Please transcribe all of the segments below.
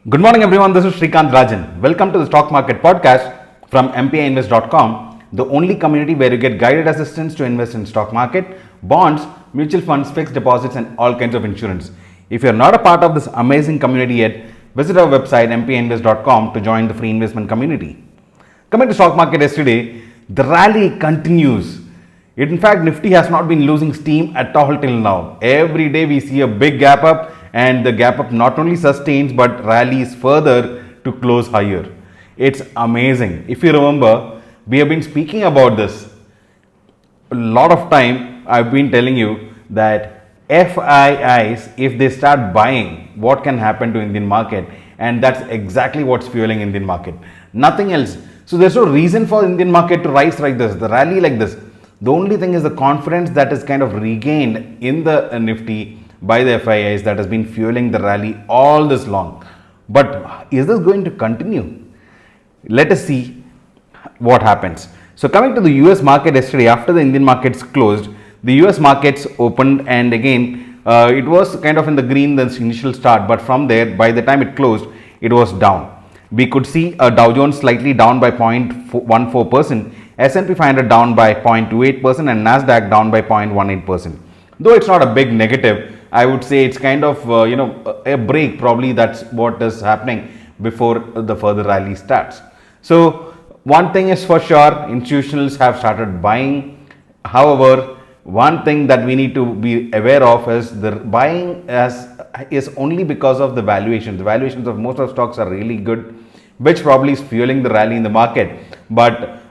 Good morning, everyone. This is Srikant Rajan. Welcome to the Stock Market Podcast from MPIinvest.com, the only community where you get guided assistance to invest in stock market, bonds, mutual funds, fixed deposits, and all kinds of insurance. If you're not a part of this amazing community yet, visit our website MPIinvest.com to join the free investment community. Coming to stock market yesterday, the rally continues. In fact, Nifty has not been losing steam at all till now. Every day we see a big gap up, and the gap up not only sustains but rallies further to close higher. It's amazing. If you remember, we have been speaking about this a lot of time. I've been telling you that FIIs, if they start buying, what can happen to Indian market? And that's exactly what's fueling Indian market. Nothing else. So there's no reason for Indian market to rise like this, the rally like this. The only thing is the confidence that is kind of regained in the Nifty by the FIIs that has been fueling the rally all this long. But is this going to continue? Let us see what happens. So coming to the US market yesterday, after the Indian markets closed, the US markets opened, and again it was kind of in the green, the initial start, but from there, by the time it closed, it was down. We could see a Dow Jones slightly down by 0.14%, S&P 500 down by 0.28%, and Nasdaq down by 0.18%. Though it's not a big negative, I would say it's kind of a break. Probably that's what is happening before the further rally starts. So one thing is for sure, institutionals have started buying. However, one thing that we need to be aware of is the buying is only because of the valuations. The valuations of most of stocks are really good, which probably is fueling the rally in the market. But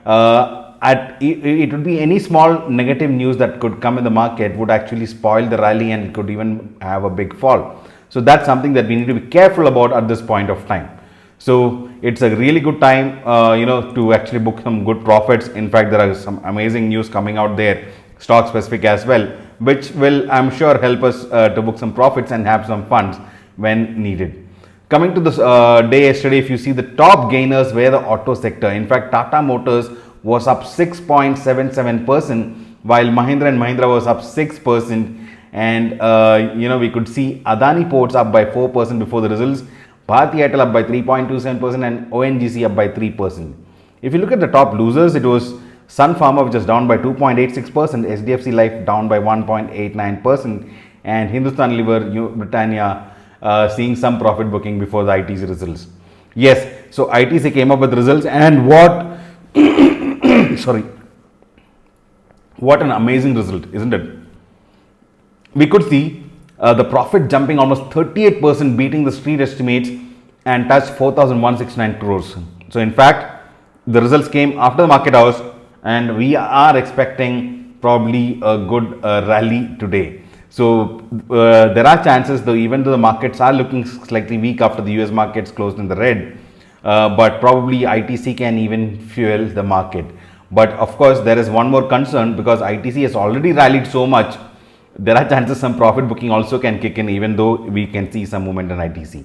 it would be any small negative news that could come in the market would actually spoil the rally, and it could even have a big fall. So that's something that we need to be careful about at this point of time. So it's a really good time to actually book some good profits. In fact, there are some amazing news coming out there, stock specific as well, which will, I'm sure, help us to book some profits and have some funds when needed. Coming to this day yesterday, if you see, the top gainers were the auto sector. In fact, Tata Motors was up 6.77%, while Mahindra and Mahindra was up 6%. And we could see Adani Ports up by 4% before the results, Bharti Airtel up by 3.27%, and ONGC up by 3%. If you look at the top losers, it was Sun Pharma, which is down by 2.86%, SDFC Life down by 1.89%, and Hindustan Liver, Britannia seeing some profit booking before the ITC results. Yes, so ITC came up with results, and what what an amazing result, isn't it? We could see the profit jumping almost 38%, beating the street estimates, and touched 4,169 crores. So in fact, the results came after the market hours, and we are expecting probably a good rally today. So there are chances, though, even though the markets are looking slightly weak after the US markets closed in the red, but probably ITC can even fuel the market. But of course, there is one more concern, because ITC has already rallied so much. There are chances some profit booking also can kick in, even though we can see some movement in ITC.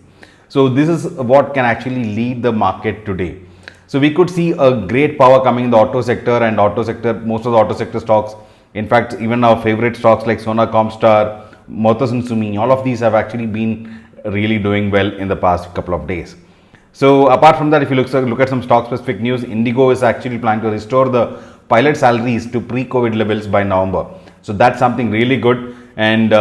So this is what can actually lead the market today. So we could see a great power coming in the auto sector, and most of the auto sector stocks, in fact, even our favorite stocks like Sona Comstar, Motherson Sumi, all of these have actually been really doing well in the past couple of days. So apart from that, if you look at some stock specific news, Indigo is actually planning to restore the pilot salaries to pre-COVID levels by November. So that's something really good, and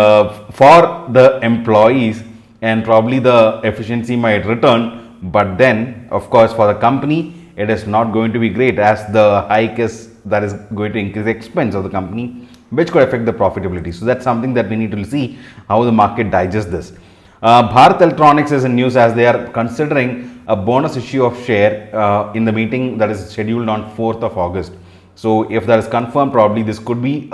for the employees, and probably the efficiency might return, but then of course for the company it is not going to be great, as the hike is going to increase the expense of the company, which could affect the profitability. So that's something that we need to see how the market digests this. Bharat Electronics is in news, as they are considering a bonus issue of share in the meeting that is scheduled on 4th of August. So if that is confirmed, probably this could be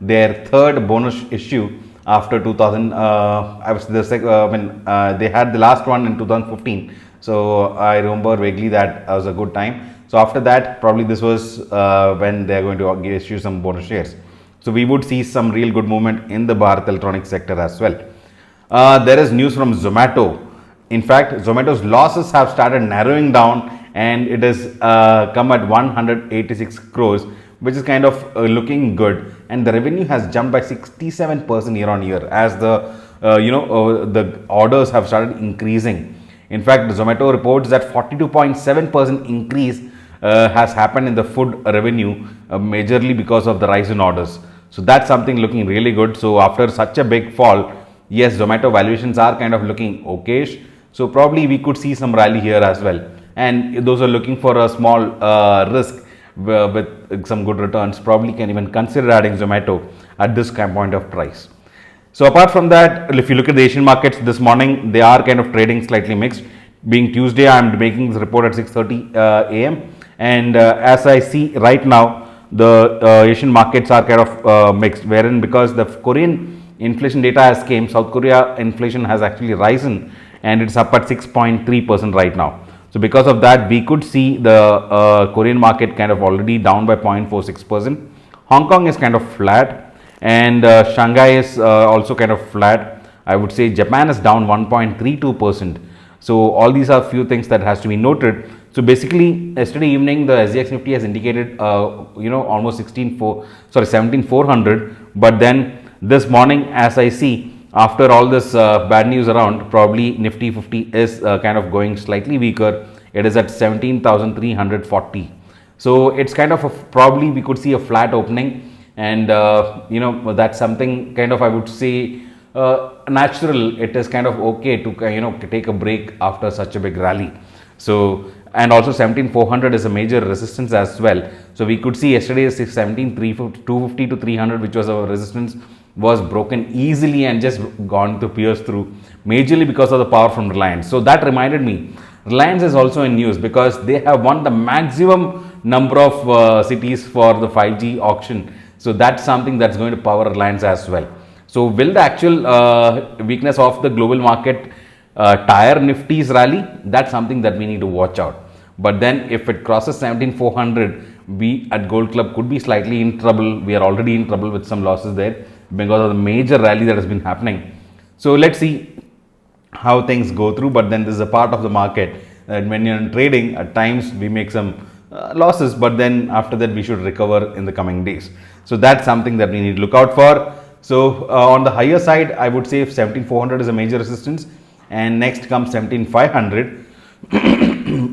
their third bonus issue after 2000. They had the last one in 2015. So I remember vaguely that was a good time. So after that, probably this was when they are going to issue some bonus shares. So we would see some real good movement in the Bharat Electronics sector as well. There is news from Zomato. In fact, Zomato's losses have started narrowing down, and it has come at 186 crores, which is kind of looking good, and the revenue has jumped by 67% year on year, as the orders have started increasing. In fact, Zomato reports that 42.7% increase has happened in the food revenue, majorly because of the rise in orders. So that's something looking really good. So after such a big fall, yes, Zomato valuations are kind of looking okayish. So probably we could see some rally here as well. And those are looking for a small risk with some good returns probably can even consider adding Zomato at this point of price. So apart from that, if you look at the Asian markets this morning, they are kind of trading slightly mixed. Being Tuesday, I am making this report at 6:30 a.m. And as I see right now, the Asian markets are kind of mixed, wherein because the Korean inflation data has came, South Korea inflation has actually risen and it's up at 6.3% right now. So because of that, we could see the Korean market kind of already down by 0.46%. Hong Kong is kind of flat, and Shanghai is also kind of flat. I would say Japan is down 1.32%. So all these are few things that has to be noted. So basically, yesterday evening the SGX Nifty has indicated almost 17,400. But then this morning, as I see, after all this bad news around, probably Nifty 50 is kind of going slightly weaker. It is at 17,340. So it's kind of probably we could see a flat opening, and that's something kind of I would say natural. It is kind of okay to take a break after such a big rally. So and also 17,400 is a major resistance as well. So we could see yesterday 17,250 to 300, which was our resistance, was broken easily and just gone to pierce through, majorly because of the power from Reliance. So that reminded me, Reliance is also in news because they have won the maximum number of cities for the 5G auction. So that's something that's going to power Reliance as well. So will the actual weakness of the global market tire Nifty's rally? That's something that we need to watch out. But then if it crosses 17,400, we at Gold Club could be slightly in trouble. We are already in trouble with some losses there because of the major rally that has been happening. So let's see how things go through. But then this is a part of the market that when you're in trading, at times we make some losses, but then after that we should recover in the coming days. So that's something that we need to look out for. So on the higher side, I would say if 17,400 is a major resistance, and next comes 17,500.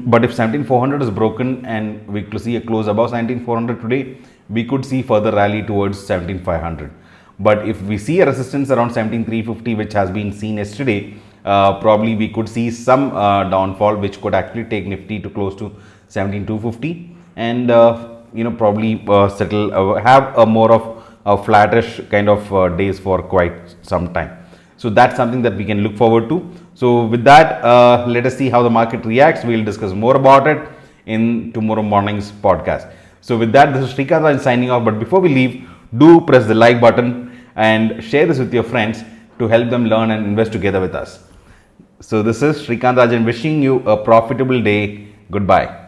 But if 17,400 is broken and we see a close above 17,400 today, we could see further rally towards 17,500. But if we see a resistance around 17,350, which has been seen yesterday, probably we could see some downfall, which could actually take Nifty to close to 17,250, and probably settle, have a more of a flattish kind of days for quite some time. So that's something that we can look forward to. So with that, let us see how the market reacts. We'll discuss more about it in tomorrow morning's podcast. So with that, this is Srikant signing off. But before we leave, do press the like button and share this with your friends to help them learn and invest together with us. So this is Srikant Rajan wishing you a profitable day. Goodbye.